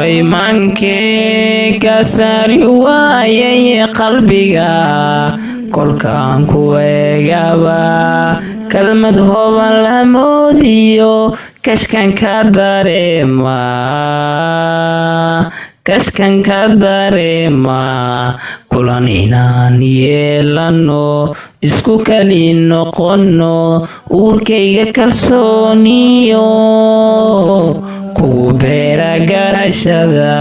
iimaankii ka saari waayay qalbiga kolkaan ku eegaba kalmad hooban la moodiyo kashkan ka dareema kulan inaan yeelano isku kali noqono uurkayga kalsooniyo kugu beera garashada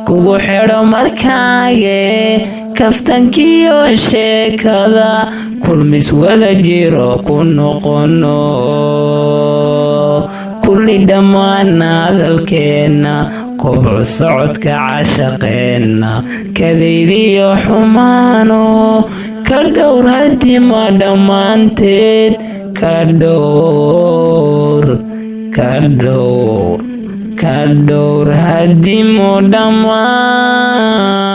kugu xidho markaage kaftankiyo sheekada kulmis wada jiro ku noqono kulli dhammaan hadalkeena kobol socodka cashaqeena kadaydiyo xumaano ka dhowr hadima dhammaanteed ka dhowr hadimo dhammaan